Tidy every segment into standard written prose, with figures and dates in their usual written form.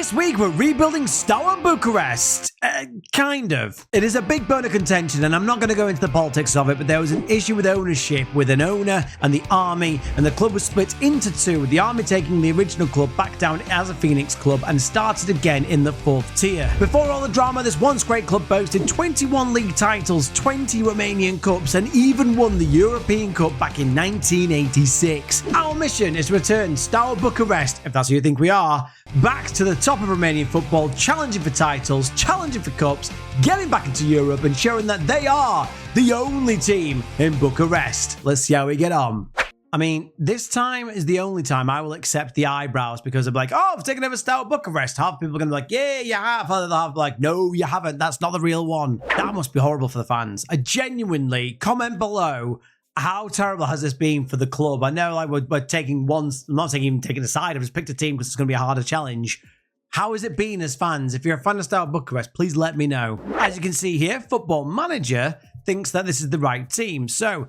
This week we're rebuilding Steaua Bucharest. Kind of. It is a big bone of contention, and I'm not going to go into the politics of it, but there was an issue with ownership with an owner and the army, and the club was split into two, with the army taking the original club back down as a Phoenix club and started again in the 4th tier. Before all the drama, this once great club boasted 21 league titles, 20 Romanian cups, and even won the European Cup back in 1986. Our mission is to return Steaua Bucharest, if that's who you think we are, back to the top of Romanian football, challenging for titles, challenging for cups, getting back into Europe and showing that they are the only team in Bucharest. Let's see how we get on. I mean, this time is the only time I will accept the eyebrows, because I'm like, oh, I've taken over Steaua Bucharest. Half people are going to be like, yeah, you have. Other half like, no, you haven't. That's not the real one. That must be horrible for the fans. I genuinely comment below, how terrible has this been for the club? I know, like, we're taking one, I'm not taking a side. I've just picked a team because it's going to be a harder challenge. How has it been as fans? If you're a fan of Steaua Bucharest, please let me know. As you can see here, Football Manager thinks that this is the right team. So,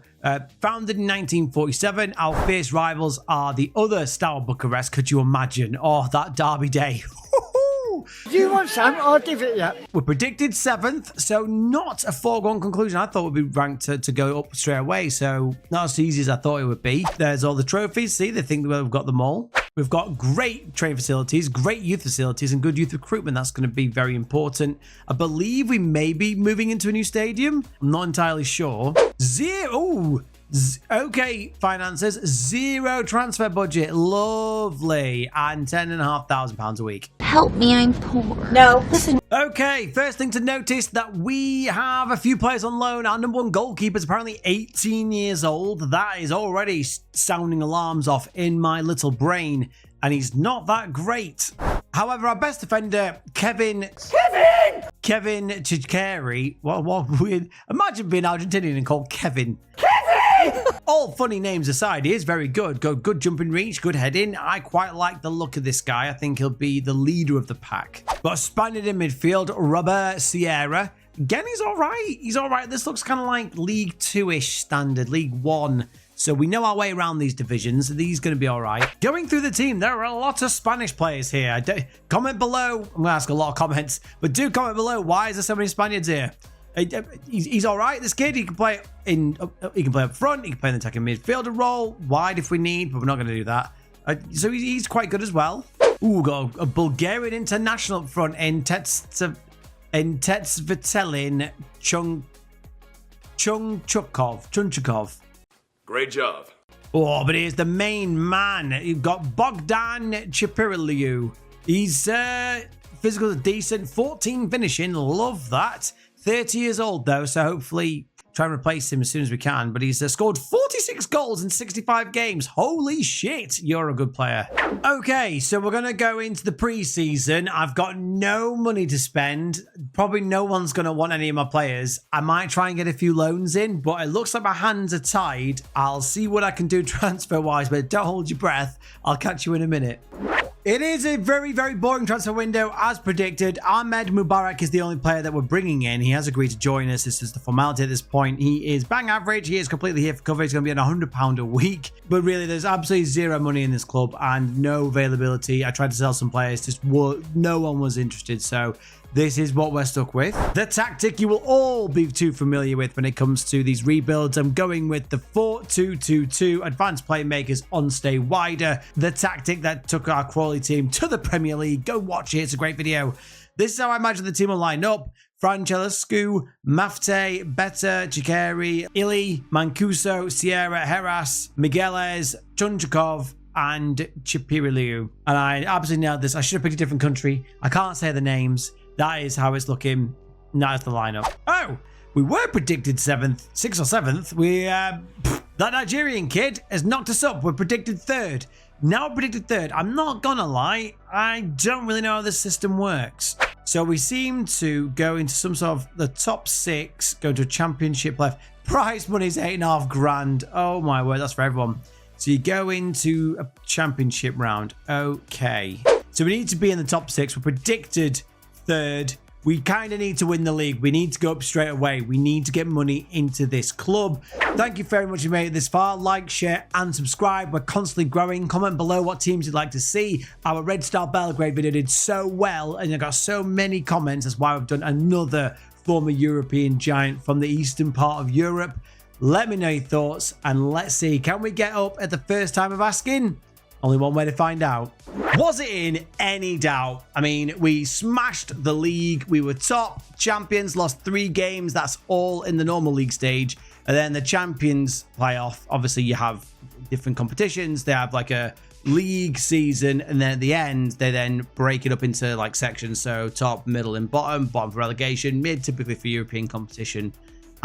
founded in 1947, our fierce rivals are the other Steaua Bucharest. Could you imagine? Oh, that derby day. Do you want some? I'll give it you. We're predicted 7th, so not a foregone conclusion. I thought we'd be ranked to go up straight away, so not as easy as I thought it would be. There's all the trophies. See, they think we've got them all. We've got great training facilities, great youth facilities, and good youth recruitment. That's going to be very important. I believe we may be moving into a new stadium. I'm not entirely sure. Okay, finances, 0 transfer budget, lovely, and £10,500 a week. Help me, I'm poor. No, listen. Okay, first thing to notice that we have a few players on loan. Our number one goalkeeper is apparently 18 years old. That is already sounding alarms off in my little brain, and he's not that great. However, our best defender, Kevin Chikari. What weird. Imagine being Argentinian and called Kevin. All funny names aside, he is very good. Good jumping reach, good heading. I quite like the look of this guy. I think he'll be the leader of the pack. But Spaniard in midfield, Robert Sierra. Again, he's all right. He's all right. This looks kind of like League 2-ish standard, League 1. So we know our way around these divisions. These are going to be all right. Going through the team, there are a lot of Spanish players here. Comment below. I'm going to ask a lot of comments, but do comment below. Why is there so many Spaniards here? He's all right. This kid, he can play up front. He can play in the attacking midfielder role, wide if we need, but we're not going to do that. So he's quite good as well. Ooh, got a Bulgarian international up front in Tetsvitelin Chunchukov. Great job. Oh, but here's the main man. You've got Bogdan Chipiriliu. He's physical, decent, 14 finishing. Love that. 30 years old though, so hopefully try and replace him as soon as we can. But he's scored 46 goals in 65 games. Holy shit, you're a good player. Okay, so we're going to go into the preseason. I've got no money to spend. Probably no one's going to want any of my players. I might try and get a few loans in, but it looks like my hands are tied. I'll see what I can do transfer-wise, but don't hold your breath. I'll catch you in a minute. It is a very, very boring transfer window, as predicted. Ahmed Mubarak is the only player that we're bringing in. He has agreed to join us. This is the formality at this point. He is bang average. He is completely here for cover. He's going to be on £100 a week. But really, there's absolutely zero money in this club and no availability. I tried to sell some players. Just no one was interested. So this is what we're stuck with. The tactic you will all be too familiar with when it comes to these rebuilds. I'm going with the 4-2-2-2. Advanced playmakers on stay wider. The tactic that took our Crawley team to the Premier League. Go watch it. It's a great video. This is how I imagine the team will line up. Francescu, Mafte, Beta, Chikari, Ili, Mancuso, Sierra, Heras, Migueles, Chunchukov, and Chipiriliu. And I absolutely nailed this. I should have picked a different country. I can't say the names. That is how it's looking. That is the lineup. Oh, we were predicted 7th, 6th or 7th. That Nigerian kid has knocked us up. We're predicted 3rd. Now we're predicted 3rd. I'm not gonna lie, I don't really know how this system works. So we seem to go into some sort of the top 6, go to a championship left. Prize money's $8.5 grand. Oh my word, that's for everyone. So you go into a championship round. Okay. So we need to be in the top 6. We're predicted 3rd. We kind of need to win the league. We need to go up straight away. We need to get money into this club. Thank you very much if you made it this far. Like, share, and subscribe. We're constantly growing. Comment below what teams you'd like to see. Our Red Star Belgrade video did so well, and I got so many comments. That's why we've done another former European giant from the eastern part of Europe. Let me know your thoughts, and let's see. Can we get up at the first time of asking? Only one way to find out. Was it in any doubt? I mean, we smashed the league. We were top champions, lost 3 games. That's all in the normal league stage. And then the champions playoff. Obviously, you have different competitions. They have like a league season. And then at the end, they then break it up into like sections. So top, middle, and bottom. Bottom for relegation. Mid, typically for European competition.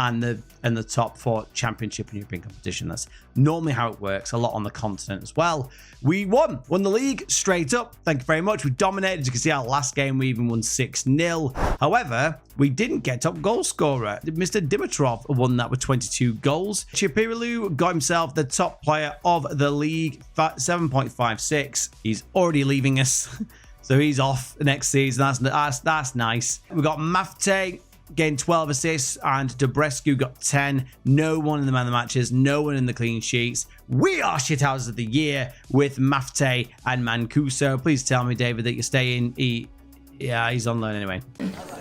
And the top for championship and European competition. That's normally how it works. A lot on the continent as well. We won the league straight up. Thank you very much. We dominated. As you can see, our last game we even won 6-0. However, we didn't get top goal scorer. Mr. Dimitrov won that with 22 goals. Chipirilu got himself the top player of the league, 7.56. He's already leaving us, so he's off next season. That's nice. We got Mafte getting 12 assists, and Dobrescu got 10. No one in the man of the matches, no one in the clean sheets. We are shithouses of the year with Mafte and Mancuso. Please tell me, David, that you're staying. He's on loan anyway.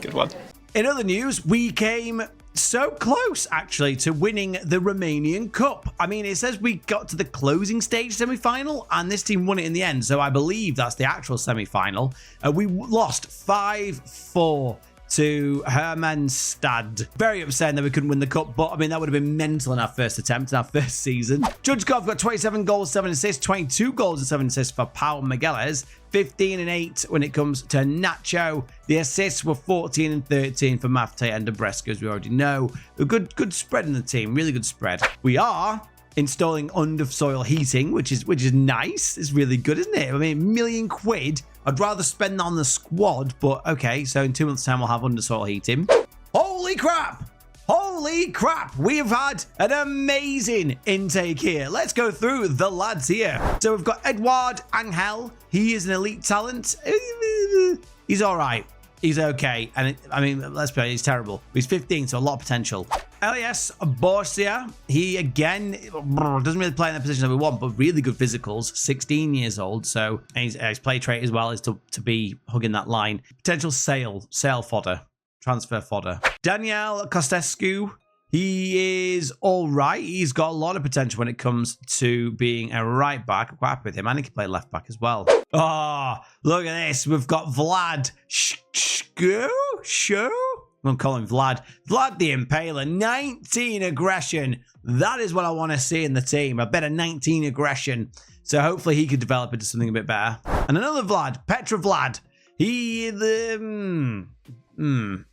Good one. In other news, we came so close, actually, to winning the Romanian Cup. I mean, it says we got to the closing stage semi-final, and this team won it in the end, so I believe that's the actual semi-final. We lost 5-4 to Hermannstad. Very upset that we couldn't win the cup, but I mean, that would have been mental in our first attempt, in our first season. Judgekov got 27 goals, 7 assists, 22 goals and 7 assists for Pau Migueles, 15 and 8 when it comes to Nacho. The assists were 14 and 13 for Mafte and Dobrescu, as we already know. A good spread in the team, really good spread. We are installing under-soil heating, which is nice. It's really good, isn't it? I mean, £1 million. I'd rather spend that on the squad, but okay. So in 2 months' time, we'll have under-soil heating. Holy crap! Holy crap! We've had an amazing intake here. Let's go through the lads here. So we've got Eduard Angel. He is an elite talent. He's all right. He's okay. And I mean, let's be honest, he's terrible. He's 15, so a lot of potential. Elias Borsia, he again doesn't really play in the position that we want, but really good physicals. 16 years old, so his play trait as well is to be hugging that line. Potential sale fodder, transfer fodder. Daniel Costescu, he is all right. He's got a lot of potential when it comes to being a right back. I'm quite happy with him, and he can play left back as well. Oh, look at this. We've got Vlad Show. I'm calling Vlad the Impaler. 19 aggression. That is what I want to see in the team. A better 19 aggression. So hopefully he could develop into something a bit better. And another Vlad, Petra Vlad. He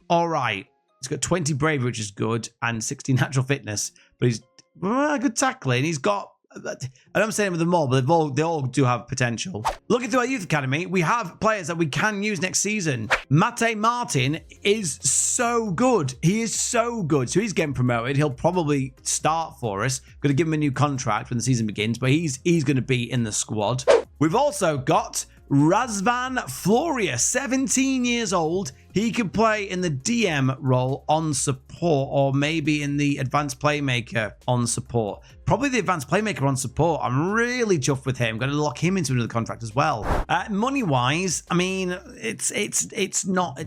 all right. He's got 20 bravery, which is good, and 60 natural fitness. But he's good tackling. He's got, and I'm saying with them all, but they all do have potential. Looking through our youth academy, we have players that we can use next season. Mate Martin is so good. He is so good. So he's getting promoted. He'll probably start for us. Going to give him a new contract when the season begins, but he's going to be in the squad. We've also got Razvan Floria, 17 years old. He could play in the DM role on support, or maybe in the advanced playmaker on support. Probably the advanced playmaker on support. I'm really chuffed with him. Going to lock him into another contract as well. Money wise, I mean, it's not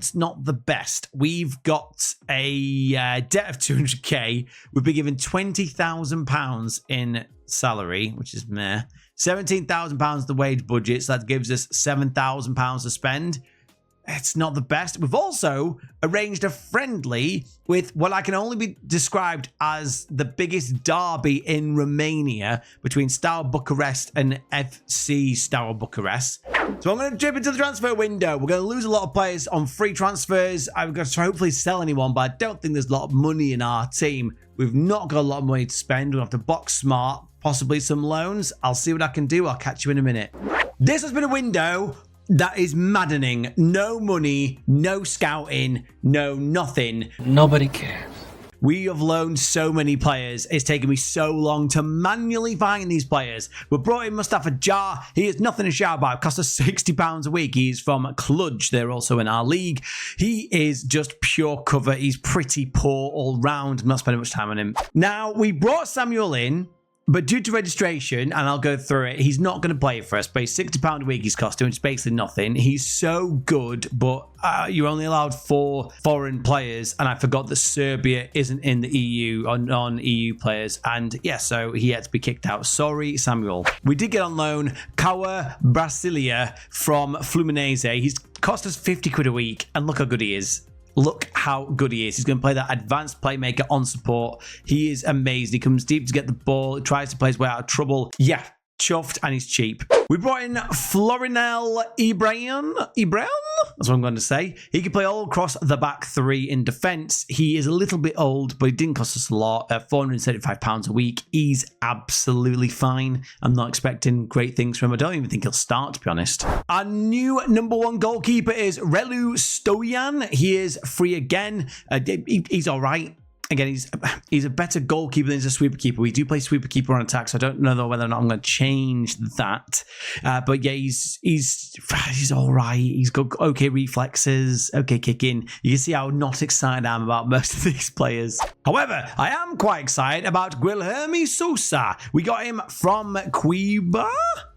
the best. We've got a debt of 200k. We've been given £20,000 in salary, which is meh. £17,000 the wage budget, so that gives us £7,000 to spend. It's not the best. We've also arranged a friendly with what I can only be described as the biggest derby in Romania between Steaua Bucharest and FC Steaua Bucharest. So I'm going to jump into the transfer window. We're going to lose a lot of players on free transfers. I'm going to try hopefully sell anyone, but I don't think there's a lot of money in our team. We've not got a lot of money to spend. We'll have to box smart, possibly some loans. I'll see what I can do. I'll catch you in a minute. This has been a window that is maddening. No money, no scouting, no nothing. Nobody cares. We have loaned so many players. It's taken me so long to manually find these players. We brought in Mustafa Jar. He is nothing to shout about. It costs us £60 a week. He's from Cluj. They're also in our league. He is just pure cover. He's pretty poor all round. I'm not spending much time on him. Now, we brought Samuel in, but due to registration, and I'll go through it, he's not going to play for us. But he's £60 a week he's costing, which is basically nothing. He's so good, but you're only allowed 4 foreign players, and I forgot that Serbia isn't in the EU, or non-EU players. And yeah, so he had to be kicked out. Sorry, Samuel. We did get on loan Kawa Brasilia from Fluminense. He's cost us 50 quid a week, and look how good he is. Look how good he is. He's going to play that advanced playmaker on support. He is amazing. He comes deep to get the ball. He tries to play his way out of trouble. Yeah, chuffed, and he's cheap. We brought in Florinel Ibrahim. That's what I'm going to say. He can play all across the back 3 in defence. He is a little bit old, but he didn't cost us a lot. £475 a week. He's absolutely fine. I'm not expecting great things from him. I don't even think he'll start, to be honest. Our new #1 goalkeeper is Relu Stoyan. He is free again. He's all right. Again, he's a better goalkeeper than he's a sweeper keeper. We do play sweeper keeper on attack, so I don't know whether or not I'm going to change that. But yeah, he's all right. He's got okay reflexes, okay kicking. You can see how not excited I am about most of these players. However, I am quite excited about Guilherme Sousa. We got him from Cuiabá.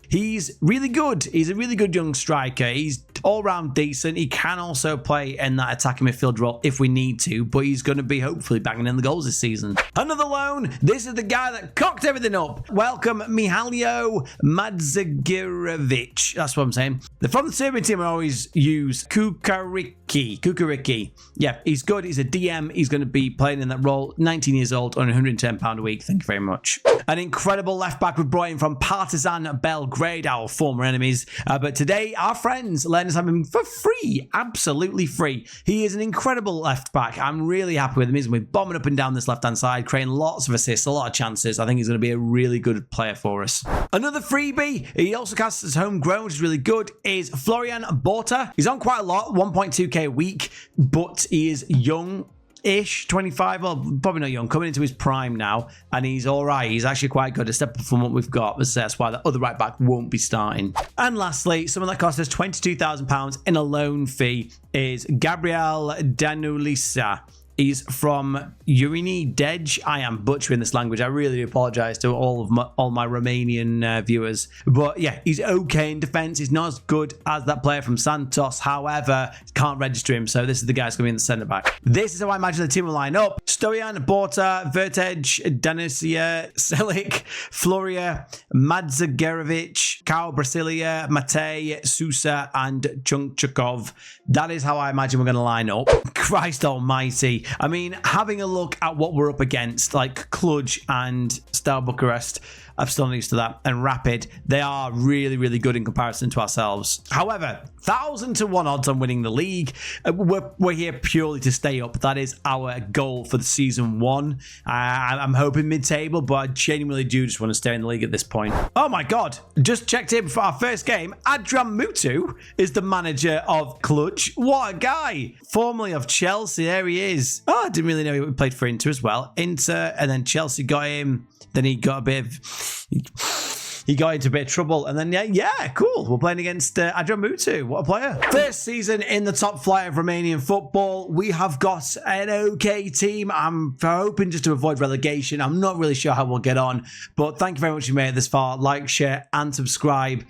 He's really good. He's a really good young striker. He's all-round decent. He can also play in that attacking midfield role if we need to, but he's going to be hopefully banging in the goals this season. Another loan. This is the guy that cocked everything up. Welcome, Mihailo Madzagirevic. That's what I'm saying. From the Serbian team, I always use Kukariki. Yeah, he's good. He's a DM. He's going to be playing in that role. 19 years old on £110 a week. Thank you very much. An incredible left-back we brought in from Partizan Belgrade, our former enemies. But today, our friends let us have him for free. Absolutely free. He is an incredible left-back. I'm really happy with him. He's going to be bombing up and down this left-hand side, creating lots of assists, a lot of chances. I think he's going to be a really good player for us. Another freebie, he also casts as homegrown, which is really good, is Florian Borta. He's on quite a lot, 1.2k a week, but he is young-ish, 25, well, probably not young, coming into his prime now, and he's all right. He's actually quite good, a step up from what we've got. That's why the other right back won't be starting. And lastly, someone that cost us £22,000 in a loan fee is Gabriel Danulisa. He's from Urini Dej. I am butchering this language. I really apologize to all my Romanian viewers. But yeah, he's okay in defense. He's not as good as that player from Santos. However, can't register him. So this is the guy who's going to be in the centre back. This is how I imagine the team will line up. Stoyan, Borta, Vertej, Danusia, Selic, Floria, Madzagerovic, Kao Brasilia, Matej, Sousa, and Chunchukov. That is how I imagine we're going to line up. Christ almighty. I mean, having a look at what we're up against, like Cluj and Steaua Bucharest, I'm still not used to that, and Rapid, they are really, really good in comparison to ourselves. However, 1,000 to 1 odds on winning the league. We're here purely to stay up. That is our goal for the season 1. I'm hoping mid-table, but I genuinely do just want to stay in the league at this point. Oh my God, just checked in for our first game. Adrian Mutu is the manager of Cluj. What a guy. Formerly of Chelsea, there he is. Oh, I didn't really know he played for Inter as well. Inter, and then Chelsea got him. Then he got a bit of... He got into a bit of trouble, and then yeah, cool. We're playing against Adrian Mutu. What a player. First season in the top flight of Romanian football. We have got an okay team. I'm hoping just to avoid relegation. I'm not really sure how we'll get on, but thank you very much for made it this far. Like, share, and subscribe.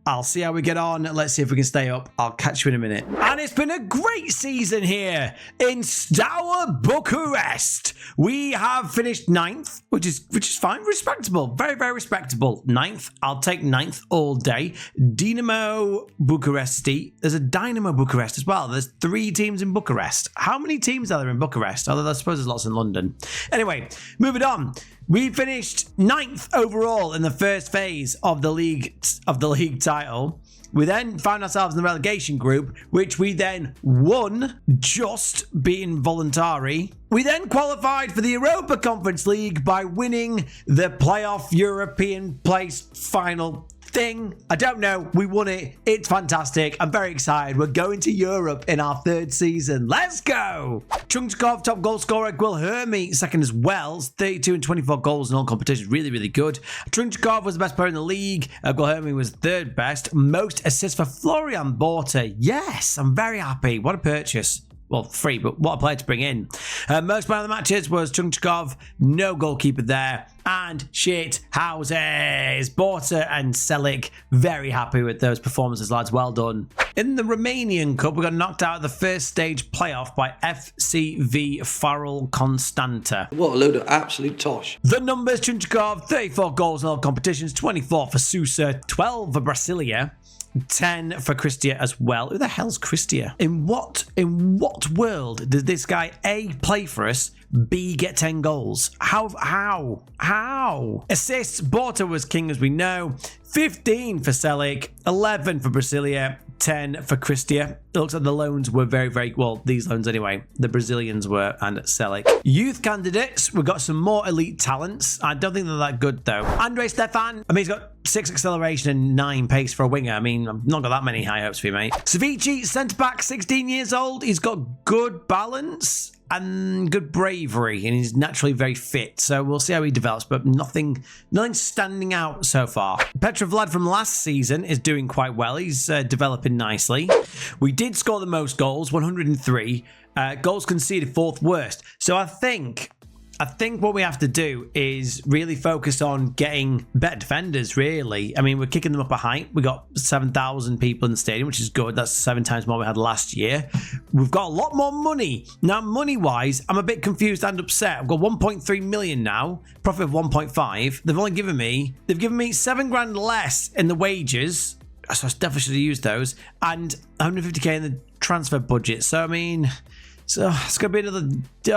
I'll see how we get on. Let's see if we can stay up. I'll catch you in a minute. And it's been a great season here in Steaua Bucharest. We have finished 9th, which is fine. Respectable. Very, very respectable. 9th. I'll take 9th all day. Dinamo Bucharesti. There's a Dynamo Bucharest as well. There's 3 teams in Bucharest. How many teams are there in Bucharest? Although I suppose there's lots in London. Anyway, moving on. We finished 9th overall in the first phase of the league title. We then found ourselves in the relegation group, which we then won, just being voluntary. We then qualified for the Europa Conference League by winning the playoff European place final thing. I don't know. We won it. It's fantastic. I'm very excited. We're going to Europe in our 3rd season. Let's go. Chungchakov, top goal scorer. Guilherme, second as well. 32 and 24 goals in all competitions. Really, really good. Chungchakov was the best player in the league. Guilherme was 3rd best. Most assists for Florian Borta. Yes, I'm very happy. What a purchase. Well, free, but what a player to bring in. Most man of the matches was Chungchakov. No goalkeeper there. And shit houses. Borta and Selic. Very happy with those performances, lads. Well done. In the Romanian Cup, we got knocked out of the first stage playoff by FCV Farrell Constanta. What a load of absolute tosh. The numbers: Chungchakov, 34 goals in all competitions, 24 for Sousa, 12 for Brasilia. 10 for Christia as well. Who the hell's Christia? In what world did this guy A, play for us, B, get 10 goals? How? Assists, Borta was king as we know. 15 for Selic, 11 for Brasilia, 10 for Christia. It looks like the loans were very, very, well, these loans anyway. The Brazilians were, and Selic. Youth candidates, we've got some more elite talents. I don't think they're that good though. Andre Stefan, I mean, he's got 6 acceleration and 9 pace for a winger. I mean, I've not got that many high hopes for you, mate. Savici, centre back, 16 years old. He's got good balance and good bravery, and he's naturally very fit. So we'll see how he develops, but nothing standing out so far. Petrovlad from last season is doing quite well. He's developing nicely. We did score the most goals, 103. Goals conceded, 4th worst. So I think what we have to do is really focus on getting better defenders, really. I mean, we're kicking them up a height. We got 7,000 people in the stadium, which is good. That's 7 times more we had last year. We've got a lot more money. Now, money-wise, I'm a bit confused and upset. I've got 1.3 million now, profit of 1.5. They've given me 7 grand less in the wages. So I definitely should have used those. And 150k in the transfer budget. So, I mean, so it's going to be another,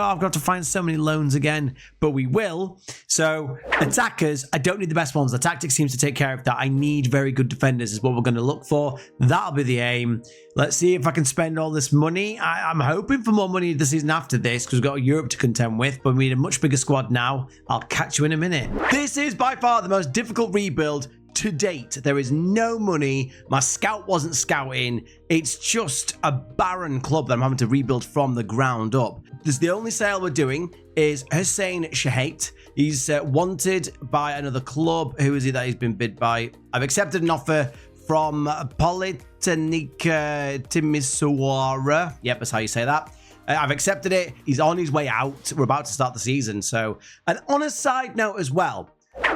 I've got to find so many loans again, but we will. So attackers, I don't need the best ones. The tactics seems to take care of that. I need very good defenders is what we're going to look for. That'll be the aim. Let's see if I can spend all this money. I'm hoping for more money the season after this because we've got Europe to contend with, but we need a much bigger squad now. I'll catch you in a minute. This is by far the most difficult rebuild to date. There is no money. My scout wasn't scouting. It's just a barren club that I'm having to rebuild from the ground up. The only sale we're doing is Hussein Shahate. He's wanted by another club. Who is he that he's been bid by? I've accepted an offer from Politehnica Timisoara. Yep, that's how you say that. I've accepted it. He's on his way out. We're about to start the season. So, and on a side note as well,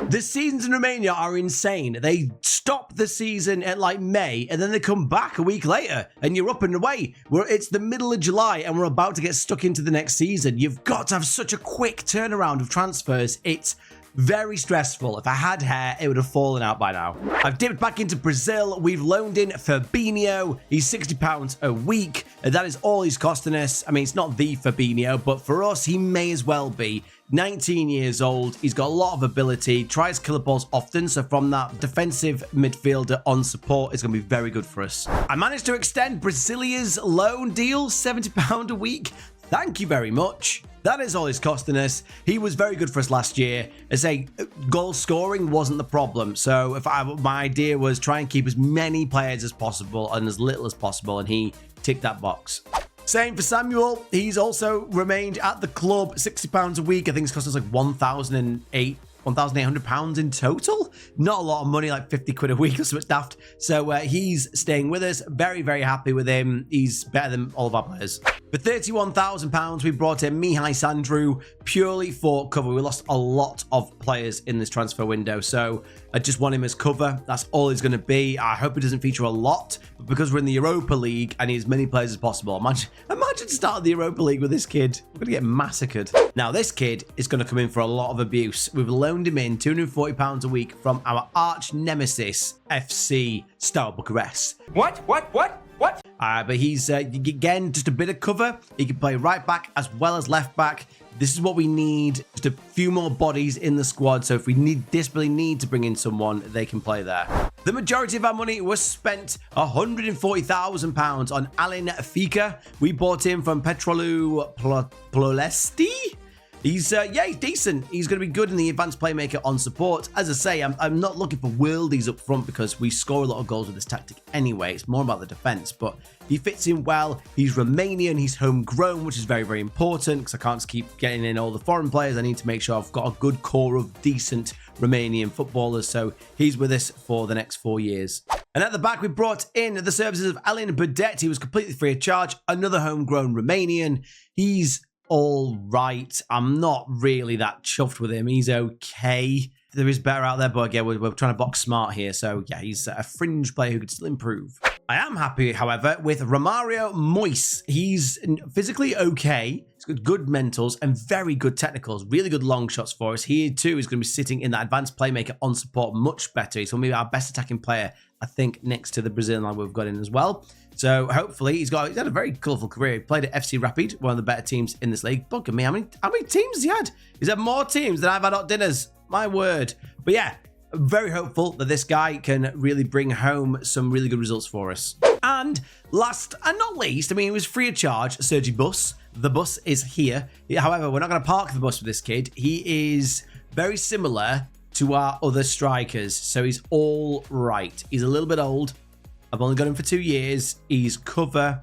the seasons in Romania are insane. They stop the season at like May and then they come back a week later and you're up and away. It's the middle of July and we're about to get stuck into the next season. You've got to have such a quick turnaround of transfers. It's very stressful. If I had hair, it would have fallen out by now. I've dipped back into Brazil. We've loaned in Fabinho. He's £60 a week. That is all he's costing us. I mean, it's not the Fabinho, but for us, he may as well be. 19 years old. He's got a lot of ability. Tries killer balls often. So from that defensive midfielder on support, it's going to be very good for us. I managed to extend Brasilia's loan deal, £70 a week. Thank you very much. That is all he's costing us. He was very good for us last year. I say goal scoring wasn't the problem. So my idea was try and keep as many players as possible and as little as possible. And he ticked that box. Same for Samuel. He's also remained at the club, £60 a week. I think it's cost us like £1,800 in total. Not a lot of money, like 50 quid a week or something daft. So he's staying with us. Very, very happy with him. He's better than all of our players. For £31,000, we brought in Mihai Sandru purely for cover. We lost a lot of players in this transfer window, so I just want him as cover. That's all he's going to be. I hope he doesn't feature a lot, but because we're in the Europa League, I need as many players as possible. Imagine starting the Europa League with this kid. We're going to get massacred. Now, this kid is going to come in for a lot of abuse. We've loaned him in £240 a week from our arch nemesis, FC Steaua Bucharest. What? But he's, again, just a bit of cover. He can play right back as well as left back. This is what we need. Just a few more bodies in the squad. So if we desperately need to bring in someone, they can play there. The majority of our money was spent £140,000 on Alin Fika. We bought him from Petrolu Plolesti. He's decent. He's going to be good in the advanced playmaker on support. As I say, I'm not looking for worldies up front because we score a lot of goals with this tactic anyway. It's more about the defense, but he fits in well. He's Romanian. He's homegrown, which is very, very important because I can't just keep getting in all the foreign players. I need to make sure I've got a good core of decent Romanian footballers. So he's with us for the next 4 years. And at the back, we brought in the services of Alin Burdett. He was completely free of charge. Another homegrown Romanian. He's all right. I'm not really that chuffed with him. He's okay. There is better out there, but again, we're trying to box smart here. So yeah, he's a fringe player who could still improve. I am happy, however, with Romario Mois. He's physically okay. He's got good mentals and very good technicals. Really good long shots for us. He too is going to be sitting in that advanced playmaker on support much better. He's going to be our best attacking player, I think, next to the Brazilian lad we've got in as well. So hopefully he's had a very colourful career. He played at FC Rapid, one of the better teams in this league. Look at me, how many teams has he had? He's had more teams than I've had hot dinners. My word. But yeah, I'm very hopeful that this guy can really bring home some really good results for us. And last and not least, I mean, he was free of charge, Sergi Bus. The bus is here. However, we're not going to park the bus with this kid. He is very similar to our other strikers, so he's all right. He's a little bit old. I've only got him for 2 years. He's cover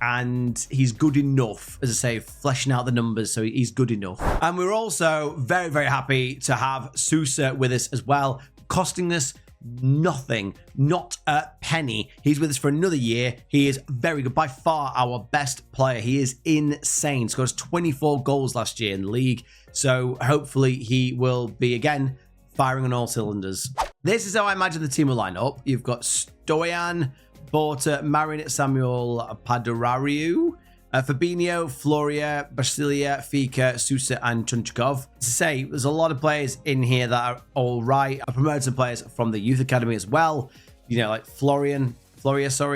and he's good enough, as I say, fleshing out the numbers, so he's good enough. And we're also very, very happy to have Sousa with us as well, costing us nothing, not a penny. He's with us for another year. He is very good, by far our best player. He is insane. Scores 24 goals last year in the league, so hopefully he will be, again, firing on all cylinders. This is how I imagine the team will line up. You've got Stoyan, Borta, Marin, Samuel, Padurariu, Fabinho, Floria, Basilia, Fika, Sousa, and Chunchkov. To say, there's a lot of players in here that are all right. I promoted some players from the youth academy as well. You know, like Floria,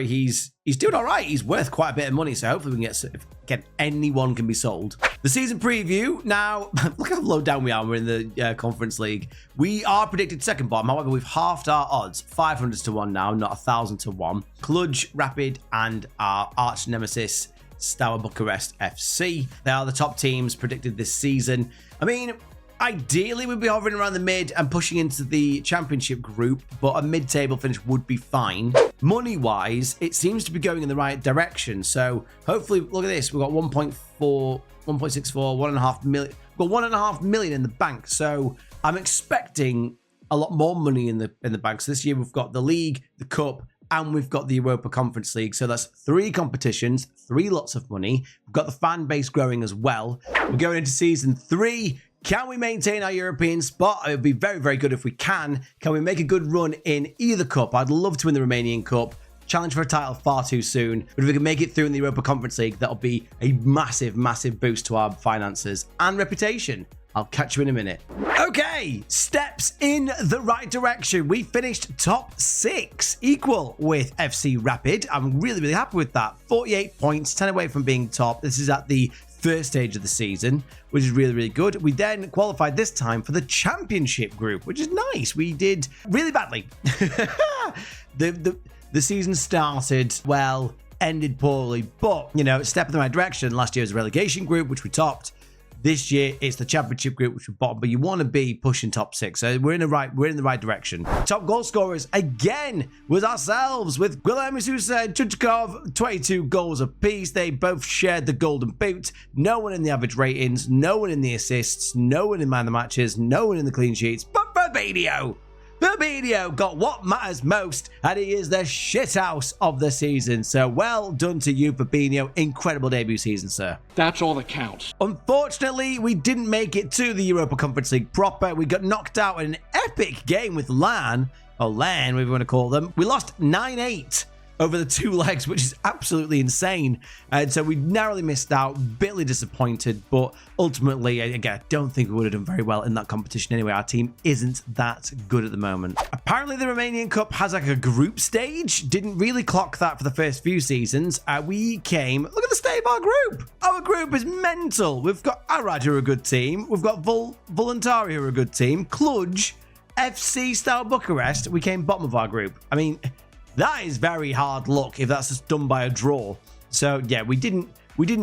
he's doing all right. He's worth quite a bit of money, so hopefully we can get anyone can be sold. The season preview. Now, look how low down we are. We're in the Conference League. We are predicted second bottom. However, we've halved our odds. 500 to 1 now, not 1,000 to 1. Cluj, Rapid, and our arch nemesis, Steaua Bucharest FC. They are the top teams predicted this season. I mean, ideally, we'd be hovering around the mid and pushing into the championship group, but a mid-table finish would be fine. Money-wise, it seems to be going in the right direction. So hopefully, look at this. We've got 1.64, 1.5 million. We've got 1.5 million in the bank. So I'm expecting a lot more money in the bank. So this year we've got the league, the cup, and we've got the Europa Conference League. So that's 3 competitions, 3 lots of money. We've got the fan base growing as well. We're going into season 3. Can we maintain our European spot? It would be very, very good if we can. Can we make a good run in either cup? I'd love to win the Romanian Cup. Challenge for a title far too soon. But if we can make it through in the Europa Conference League, that'll be a massive, massive boost to our finances and reputation. I'll catch you in a minute. Okay, steps in the right direction. We finished top 6, equal with FC Rapid. I'm really, really happy with that. 48 points, 10 away from being top. This is at the first stage of the season, which is really, really good. We then qualified this time for the championship group, which is nice. We did really badly. The season started well, ended poorly, but, you know, step in the right direction. Last year was a relegation group, which we topped. This year, it's the championship group, which we bottom, but you want to be pushing top 6. So we're in the right direction. Top goal scorers, again, was ourselves with Guilherme Sousa and Chunchkov, 22 goals apiece. They both shared the golden boot. No one in the average ratings, no one in the assists, no one in man of the matches, no one in the clean sheets, but Fabinho got what matters most, and he is the shithouse of the season. So well done to you, Fabinho. Incredible debut season, sir. That's all that counts. Unfortunately, we didn't make it to the Europa Conference League proper. We got knocked out in an epic game with LAN, or LAN, whatever you want to call them. We lost 9-8 over the 2 legs, which is absolutely insane. And so we narrowly missed out, bitterly disappointed, but ultimately, again, I don't think we would have done very well in that competition anyway. Our team isn't that good at the moment. Apparently, the Romanian Cup has like a group stage. Didn't really clock that for the first few seasons. We came, look at the state of our group. Our group is mental. We've got Arad, who are a good team. We've got Voluntari, who are a good team. Cluj, FC Steaua Bucharest. We came bottom of our group. I mean, that is very hard luck if that's just done by a draw. So yeah, we didn't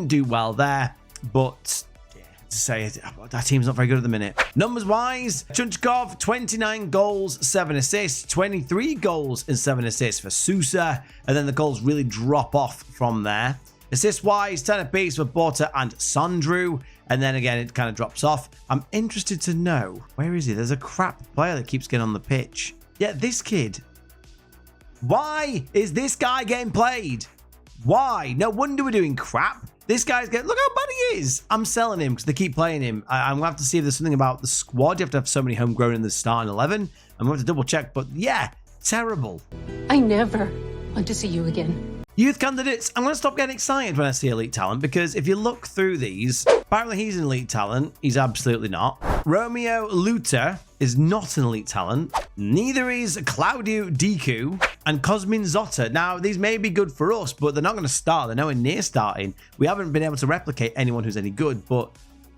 do well there, but yeah, to say that team's not very good at the minute. Numbers wise, Chunchkov, 29 goals, 7 assists, 23 goals and 7 assists for Sousa, and then the goals really drop off from there. Assist wise, 10 apiece for Borta and Sandru, and then again it kind of drops off. I'm interested to know, where is he? There's a crap player that keeps getting on the pitch. Yeah, this kid. Why is this guy getting played? Why? No wonder we're doing crap. This guy's getting... Look how bad he is. I'm selling him because they keep playing him. I'm going to have to see if there's something about the squad. You have to have so many homegrown in the starting 11. I'm going to have to double check. But yeah, terrible. I never want to see you again. Youth candidates, I'm going to stop getting excited when I see elite talent because if you look through these, apparently he's an elite talent. He's absolutely not. Romeo Luter is not an elite talent. Neither is Claudio Diku and Cosmin Zotta. Now, these may be good for us, but they're not going to start. They're nowhere near starting. We haven't been able to replicate anyone who's any good, but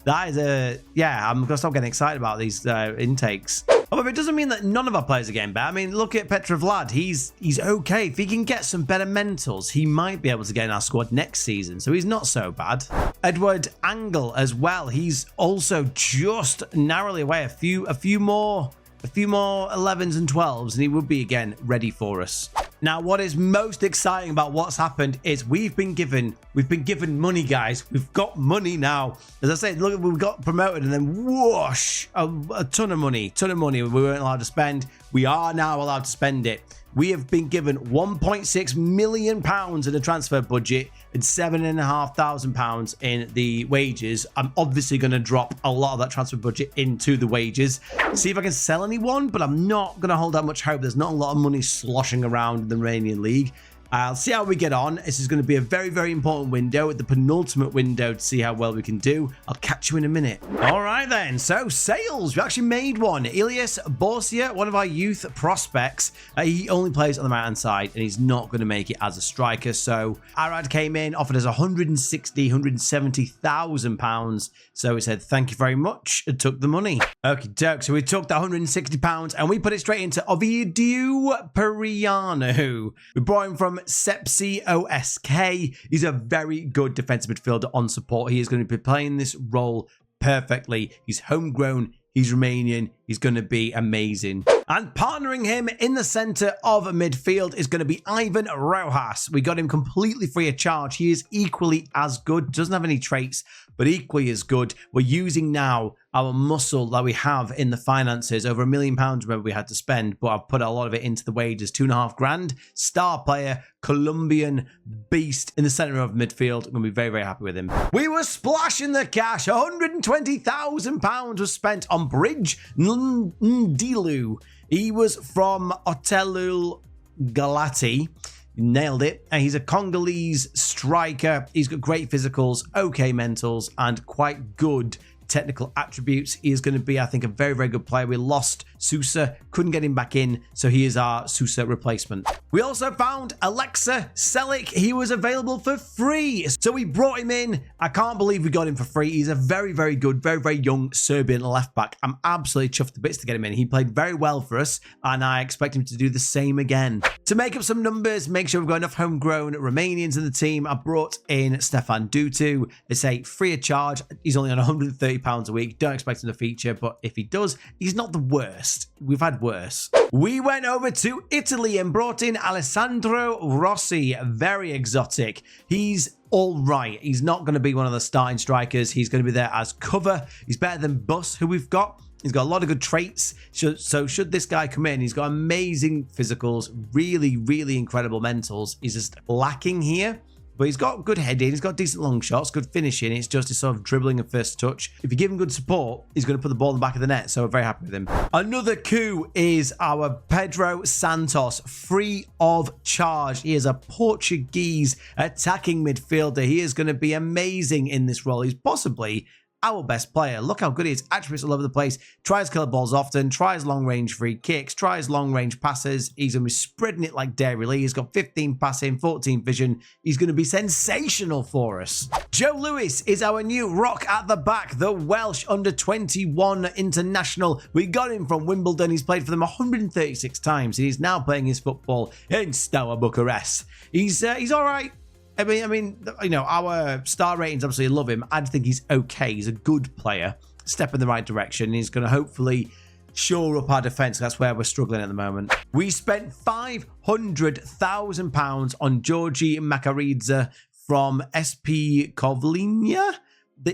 that is a... Yeah, I'm going to stop getting excited about these intakes. However, it doesn't mean that none of our players are getting better. I mean, look at Petrovlad. He's okay. If he can get some better mentals, he might be able to get in our squad next season. So he's not so bad. Edward Angle as well. He's also just narrowly away a few more 11s and 12s, and he would be again ready for us. Now, what is most exciting about what's happened is we've been given money, guys. We've got money now. As I said, look, we got promoted and then whoosh, a ton of money we weren't allowed to spend. We are now allowed to spend it. We have been given £1.6 million in the transfer budget and £7,500 in the wages. I'm obviously going to drop a lot of that transfer budget into the wages. See if I can sell anyone, but I'm not going to hold out much hope. There's not a lot of money sloshing around in the Romanian league. I'll see how we get on. This is going to be a very, very important window, the penultimate window to see how well we can do. I'll catch you in a minute. All right, then. So, sales. We actually made one. Ilias Borsia, one of our youth prospects. He only plays on the right-hand side, and he's not going to make it as a striker. So, Arad came in, offered us £170,000. So, we said, thank you very much, and took the money. Okie doke. So, we took the £160, and we put it straight into Ovidiu Periano. We brought him from Sepsi OSK. He's a very good defensive midfielder on support. He is going to be playing this role perfectly. He's homegrown. He's Romanian. He's going to be amazing. And partnering him in the center of midfield is going to be Ivan Rojas. We got him completely free of charge. He is equally as good. Doesn't have any traits, but equally as good. We're using now our muscle that we have in the finances. Over £1 million, remember, we had to spend, but I've put a lot of it into the wages. $2.5 grand. Star player, Colombian beast in the center of midfield. I'm going to be very, very happy with him. We were splashing the cash. £120,000 was spent on Bridge Ndilu. He was from Otelul Galati. Nailed it. And he's a Congolese striker. He's got great physicals, okay mentals, and quite good technical attributes. He is going to be, I think, a very, very good player. We lost Sousa, couldn't get him back in, so he is our Sousa replacement. We also found Alexa Selic. He was available for free, so we brought him in. I can't believe we got him for free. He's a very, very good, very, very young Serbian left back. I'm absolutely chuffed to bits to get him in. He played very well for us, and I expect him to do the same again. To make up some numbers, make sure we've got enough homegrown Romanians in the team, I brought in Stefan Dutu. It's a free of charge. He's only on £130 a week. Don't expect him to feature, but if he does, he's not the worst. We've had worse. We went over to Italy and brought in Alessandro Rossi. Very exotic. He's all right. He's not going to be one of the starting strikers. He's going to be there as cover. He's better than Bus, who we've got. He's got a lot of good traits. So should this guy come in, he's got amazing physicals, really, really incredible mentals. He's just lacking here. But he's got good heading, he's got decent long shots, good finishing. It's just his sort of dribbling and first touch. If you give him good support, he's going to put the ball in the back of the net. So we're very happy with him. Another coup is our Pedro Santos, free of charge. He is a Portuguese attacking midfielder. He is going to be amazing in this role. He's possibly our best player. Look how good he is. Attributes all over the place. Tries killer balls often. Tries long-range free kicks. Tries long-range passes. He's going to be spreading it like Dairy Lee. He's got 15 passing, 14 vision. He's going to be sensational for us. Joe Lewis is our new rock at the back. The Welsh under-21 international. We got him from Wimbledon. He's played for them 136 times. And he's now playing his football in Steaua Bucharest. He's all right. I mean, you know, our star ratings absolutely love him. I think he's okay. He's a good player, step in the right direction. He's going to hopefully shore up our defense. That's where we're struggling at the moment. We spent £500,000 on Georgi Makaridze from SP Kovlinia.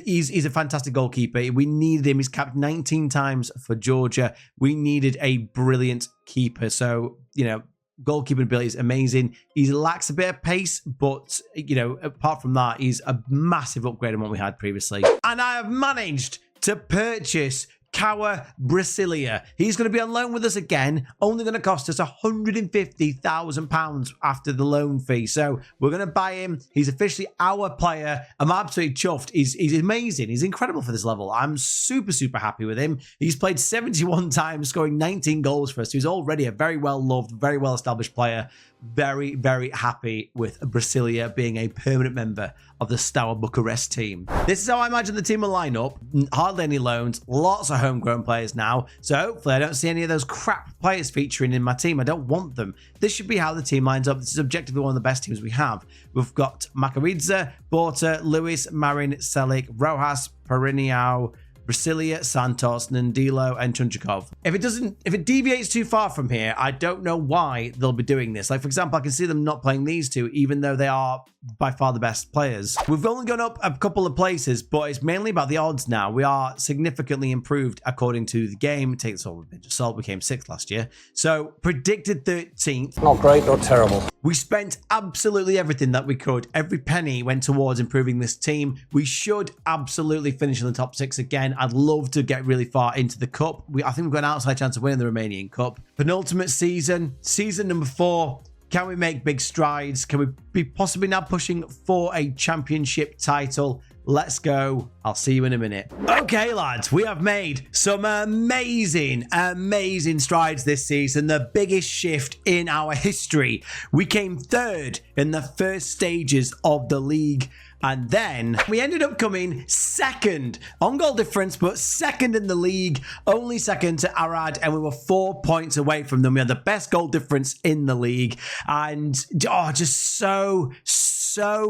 He's a fantastic goalkeeper. We needed him. He's capped 19 times for Georgia. We needed a brilliant keeper. So, you know, goalkeeping ability is amazing. He lacks a bit of pace, but, you know, apart from that, he's a massive upgrade on what we had previously. And I have managed to purchase Kawa Brasilia. He's going to be on loan with us again, only going to cost us £150,000 after the loan fee. So we're going to buy him. He's officially our player. I'm absolutely chuffed. He's amazing. He's incredible for this level. I'm super, super happy with him. He's played 71 times, scoring 19 goals for us. He's already a very well-loved, very well-established player. Very, very happy with Brasilia being a permanent member of the Steaua Bucharest team. This is how I imagine the team will line up. Hardly any loans, lots of homegrown players now. So hopefully I don't see any of those crap players featuring in my team. I don't want them. This should be how the team lines up. This is objectively one of the best teams we have. We've got Makaridze, Borta, Lewis, Marin, Selic, Rojas, Periniao, Brasilia, Santos, Nandilo, and Chunchikov. If it deviates too far from here, I don't know why they'll be doing this. Like, for example, I can see them not playing these two, even though they are by far the best players. We've only gone up a couple of places, but it's mainly about the odds now. We are significantly improved according to the game. Take this all with a pinch of salt. We came 6th last year. So, predicted 13th. Not great, not terrible. We spent absolutely everything that we could. Every penny went towards improving this team. We should absolutely finish in the top 6 again. I'd love to get really far into the cup. I think we've got an outside chance of winning the Romanian Cup. Penultimate season, season number 4. Can we make big strides? Can we be possibly now pushing for a championship title? Let's go. I'll see you in a minute. Okay, lads, we have made some amazing, amazing strides this season. The biggest shift in our history. We came 3rd in the first stages of the league. And then we ended up coming 2nd on goal difference, but 2nd in the league, only 2nd to Arad, and we were 4 points away from them. We had the best goal difference in the league, and just so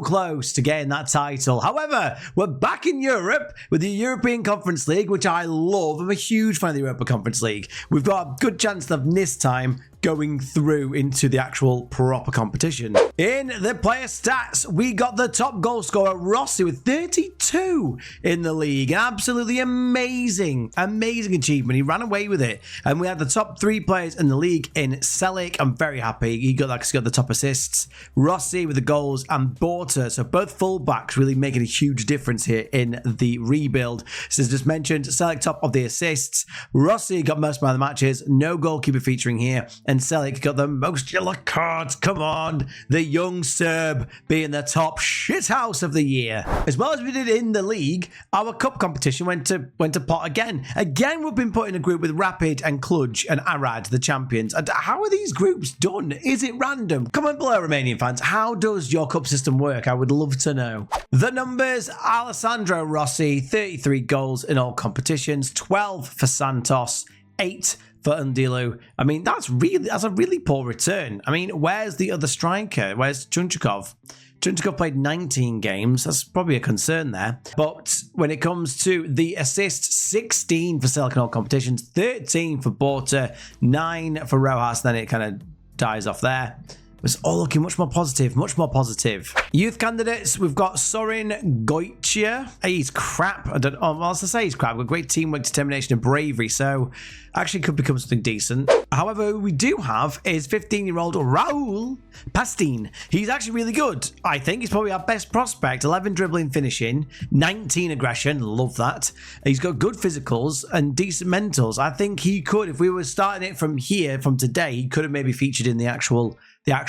close to getting that title. However, we're back in Europe with the European Conference League, which I love. I'm a huge fan of the Europa Conference League. We've got a good chance of this time going through into the actual proper competition. In the player stats, we got the top goal scorer, Rossi, with 32 in the league. An absolutely amazing achievement. He ran away with it. And we had the top 3 players in the league in Selic. I'm very happy. He got the top assists. Rossi with the goals, and Borta. So both fullbacks really making a huge difference here in the rebuild. So as just mentioned, Selic top of the assists. Rossi got most man of the matches. No goalkeeper featuring here. And Selic got the most yellow cards. Come on. The young Serb being the top shithouse of the year. As well as we did in the league, our cup competition went to pot again. Again, we've been put in a group with Rapid and Cluj and Arad, the champions. And how are these groups done? Is it random? Comment below, Romanian fans. How does your cup system work? I would love to know. The numbers: Alessandro Rossi, 33 goals in all competitions, 12 for Santos, 8 for Undilu. I mean, that's a really poor return. I mean, where's the other striker? Where's Chunchikov? Chunchikov played 19 games. That's probably a concern there. But when it comes to the assists, 16 for Selic in all competitions, 13 for Borta, 9 for Rojas. Then it kind of dies off there. It's all looking much more positive, much more positive. Youth candidates, we've got Sorin Goitia. He's crap. I don't know what else to say. He's crap. We've got great teamwork, determination, and bravery. So actually could become something decent. However, we do have is 15-year-old Raul Pastin. He's actually really good. I think he's probably our best prospect. 11 dribbling, finishing, 19 aggression. Love that. He's got good physicals and decent mentals. I think he could, if we were starting it from here, from today, he could have maybe featured in the actual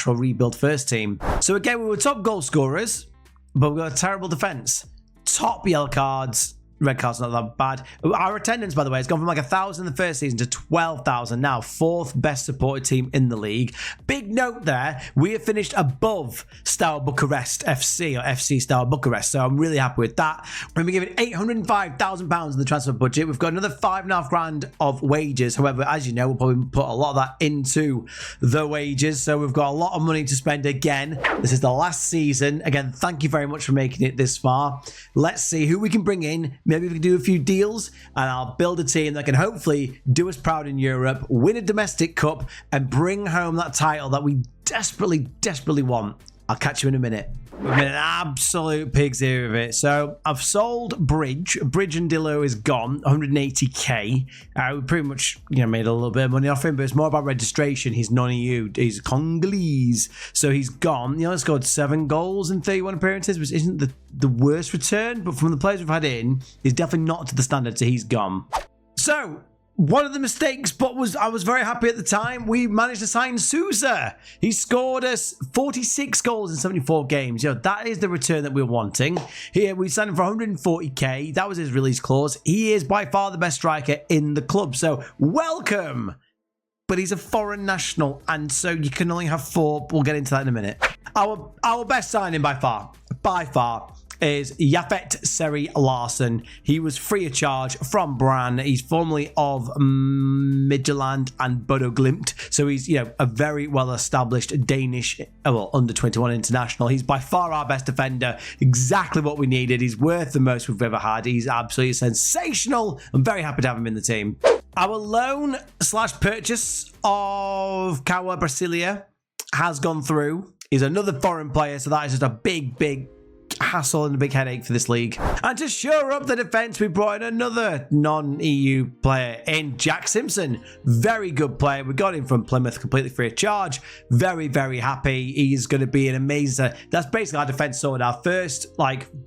rebuild first team. So again, we were top goal scorers, but we've got a terrible defense. Top yellow cards, red card's not that bad. Our attendance, by the way, has gone from like 1,000 the first season to 12,000 now. 4th best supported team in the league. Big note there, we have finished above Steaua Bucharest FC, or FC Steaua Bucharest, so I'm really happy with that. We've been given £805,000 in the transfer budget. We've got another 5.5 grand of wages. However, as you know, we'll probably put a lot of that into the wages, so we've got a lot of money to spend again. This is the last season. Again, thank you very much for making it this far. Let's see who we can bring in. Maybe we can do a few deals, and I'll build a team that can hopefully do us proud in Europe, win a domestic cup, and bring home that title that we desperately want. I'll catch you in a minute. We've been an absolute pig's ear of it. So I've sold Bridge and Dillo is gone, 180k. We pretty much, made a little bit of money off him, but it's more about registration. He's non-EU. He's Congolese, so he's gone. He only scored 7 goals in 31 appearances, which isn't the worst return, but from the players we've had in, he's definitely not to the standard, so he's gone. So one of the mistakes, but I was very happy at the time, we managed to sign Sousa. He scored us 46 goals in 74 games. That is the return that we were wanting. Here, we signed him for 140k. That was his release clause. He is by far the best striker in the club, so welcome. But he's a foreign national, and so you can only have 4. We'll get into that in a minute. Our best signing by far, is Yafet Seri Larsen. He was free of charge from Brann. He's formerly of Midtjylland and Bodo Glimt. So he's, a very well-established Danish, under-21 international. He's by far our best defender. Exactly what we needed. He's worth the most we've ever had. He's absolutely sensational. I'm very happy to have him in the team. Our loan/purchase of Kawa Brasilia has gone through. He's another foreign player, so that is just a big hassle and a big headache for this league. And to shore up the defense, we brought in another non-EU player in Jack Simpson. Very good player. We got him from Plymouth completely free of charge. Very happy. He's going to be an amazing. That's basically our defense sorted. Our first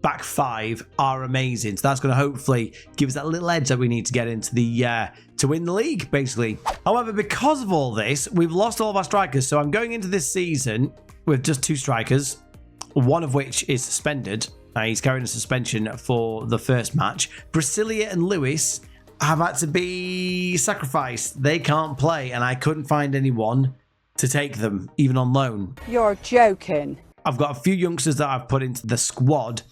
back 5 are amazing, so that's going to hopefully give us that little edge that we need to get into the to win the league, basically. However, because of all this, we've lost all of our strikers, so I'm going into this season with just 2 strikers, one of which is suspended. He's carrying a suspension for the first match. Brasilia and Lewis have had to be sacrificed. They can't play, and I couldn't find anyone to take them, even on loan. You're joking. I've got a few youngsters that I've put into the squad,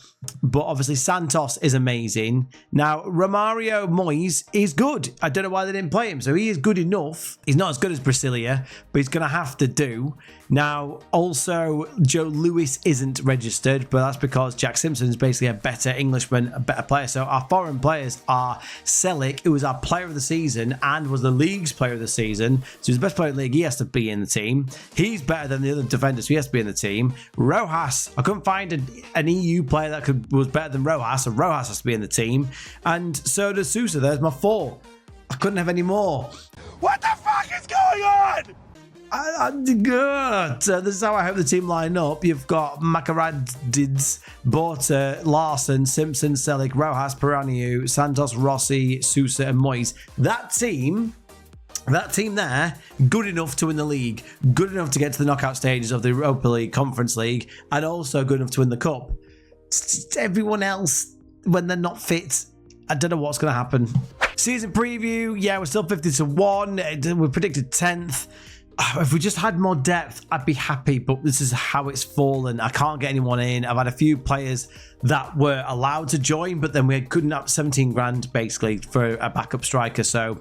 but obviously Santos is amazing. Now, Romario Moyes is good. I don't know why they didn't play him, so he is good enough. He's not as good as Brasilia, but he's going to have to do. Now, also, Joe Lewis isn't registered, but that's because Jack Simpson is basically a better Englishman, a better player. So our foreign players are Selic, who was our player of the season and was the league's player of the season. So he's the best player in the league. He has to be in the team. He's better than the other defenders, so he has to be in the team. Rojas, I couldn't find an EU player that was better than Rojas, so Rojas has to be in the team. And so does Sousa. There's my 4. I couldn't have any more. What the fuck is going on? Good. So this is how I hope the team line up. You've got Makaradids, Borta, Larsen, Simpson, Selic, Rojas, Peraniu, Santos, Rossi, Sousa, and Moyes. That team there, good enough to win the league, good enough to get to the knockout stages of the Europa League, Conference League, and also good enough to win the Cup. Everyone else, when they're not fit, I don't know what's going to happen. Season preview, yeah, we're still 50-1. We predicted 10th. If we just had more depth, I'd be happy, but this is how it's fallen. I can't get anyone in. I've had a few players that were allowed to join, but then we couldn't have 17 grand basically for a backup striker, so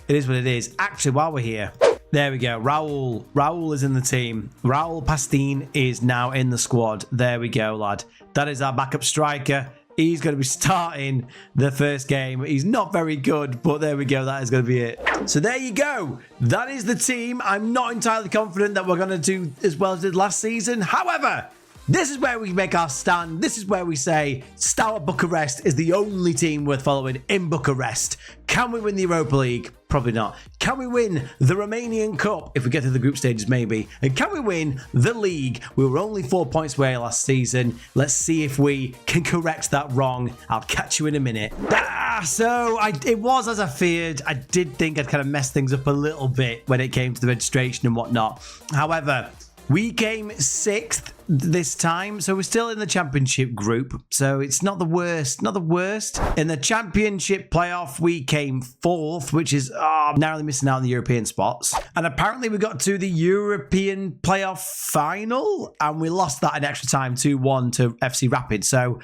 it is what it is. Actually, while we're here, there we go. Raul is in the team. Raul Pastine is now in the squad. There we go, lad. That is our backup striker. He's going to be starting the first game. He's not very good, but there we go. That is going to be it. So there you go. That is the team. I'm not entirely confident that we're going to do as well as did last season. However, this is where we make our stand. This is where we say Steaua Bucharest is the only team worth following in Bucharest. Can we win the Europa League? Probably not. Can we win the Romanian Cup? If we get to the group stages, maybe. And can we win the league? We were only 4 points away last season. Let's see if we can correct that wrong. I'll catch you in a minute. It was as I feared. I did think I'd kind of messed things up a little bit when it came to the registration and whatnot. However, we came 6th this time. So we're still in the championship group. So it's not the worst. Not the worst. In the championship playoff, we came 4th, which is narrowly missing out on the European spots. And apparently we got to the European playoff final and we lost that in extra time 2-1 to FC Rapid. So,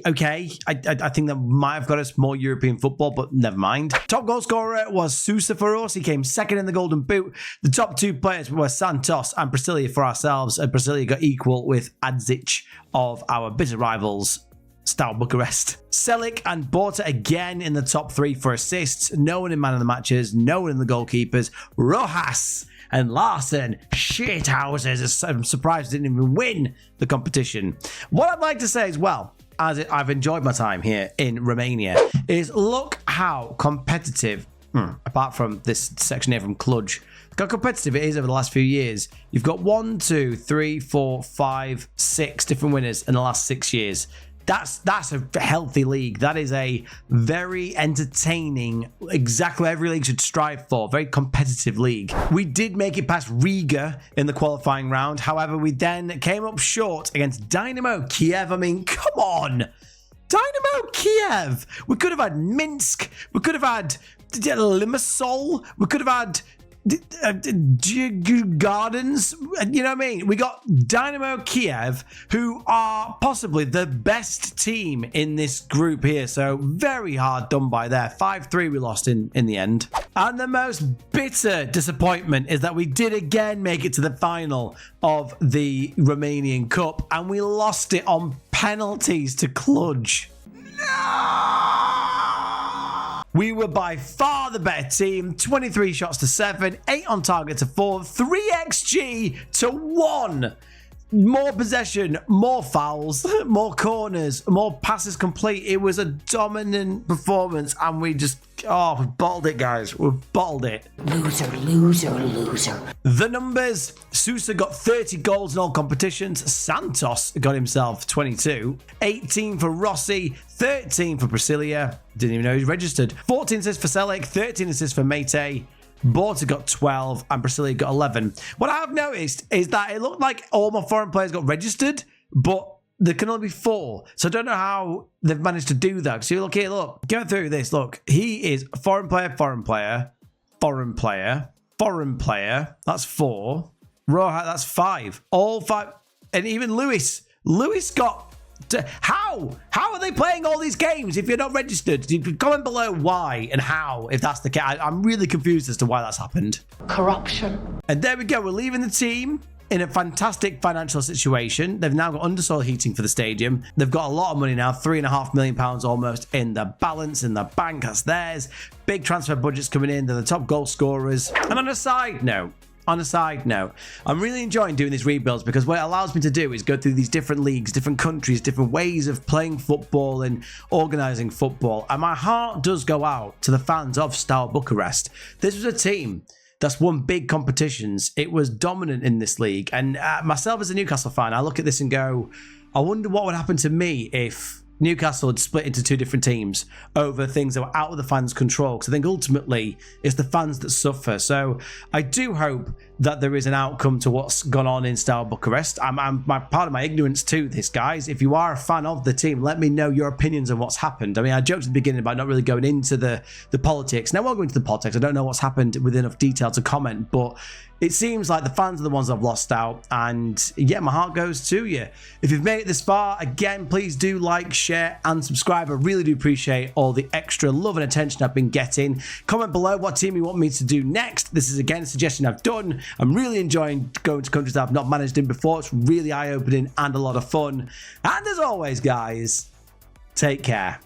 okay. I think that might have got us more European football, but never mind. Top goal scorer was Sousa for us. He came 2nd in the Golden Boot. The top 2 players were Santos and Brasilia for ourselves. And Brasilia got equal with Adzic of our bitter rivals, Steaua Bucharest. Selic and Borta again in the top 3 for assists. No one in man of the matches. No one in the goalkeepers. Rojas and Larson, shithouses. I'm surprised they didn't even win the competition. What I'd like to say as well, as I've enjoyed my time here in Romania, is look how competitive, apart from this section here from Cluj, look how competitive it is over the last few years. You've got 1, 2, 3, 4, 5, 6 different winners in the last 6 years. That's a healthy league. That is a very entertaining, exactly what every league should strive for. Very competitive league. We did make it past Riga in the qualifying round. However, we then came up short against Dynamo Kiev. I mean, come on. Dynamo Kiev. We could have had Minsk. We could have had Limassol. We could have had Gardens, you know what I mean? We got Dynamo Kiev, who are possibly the best team in this group here. So very hard done by there. 5-3 we lost in the end. And the most bitter disappointment is that we did again make it to the final of the Romanian Cup and we lost it on penalties to Cluj. No! We were by far the better team. 23 shots to 7, 8 on target to 4, 3 XG to 1. More possession, more fouls, more corners, more passes complete. It was a dominant performance and we just, we bottled it, guys. We bottled it. Loser, loser, loser. The numbers. Sousa got 30 goals in all competitions. Santos got himself 22. 18 for Rossi. 13 for Brasilia. Didn't even know he was registered. 14 assists for Selic. 13 assists for Mate. Borta got 12 and Brasilia got 11. What I have noticed is that it looked like all my foreign players got registered, but there can only be 4. So I don't know how they've managed to do that. So look here, look. Go through this. Look, he is foreign player, foreign player, foreign player, foreign player. That's 4. Roja, that's 5. All 5. And even Lewis got... How are they playing all these games if you're not registered? You can comment below why and how, if that's the case. I'm really confused as to why that's happened. Corruption. And there we go. We're leaving the team in a fantastic financial situation. They've now got undersoil heating for the stadium. They've got a lot of money now, £3.5 million almost in the balance, in the bank. That's theirs. Big transfer budgets coming in. They're the top goal scorers. And on a side note, I'm really enjoying doing these rebuilds because what it allows me to do is go through these different leagues, different countries, different ways of playing football and organising football. And my heart does go out to the fans of Steaua Bucharest. This was a team that's won big competitions. It was dominant in this league. And myself as a Newcastle fan, I look at this and go, I wonder what would happen to me if Newcastle had split into 2 different teams over things that were out of the fans' control. Because I think ultimately it's the fans that suffer. So I do hope that there is an outcome to what's gone on in Steaua Bucharest. I'm part of my ignorance to this, guys. If you are a fan of the team, let me know your opinions on what's happened. I mean, I joked at the beginning about not really going into the politics. Now we'll go into the politics. I don't know what's happened with enough detail to comment, but it seems like the fans are the ones that have lost out. And yeah, my heart goes to you. If you've made it this far, again, please do like, share, and subscribe. I really do appreciate all the extra love and attention I've been getting. Comment below what team you want me to do next. This is, again, a suggestion I've done. I'm really enjoying going to countries that I've not managed in before. It's really eye-opening and a lot of fun. And as always, guys, take care.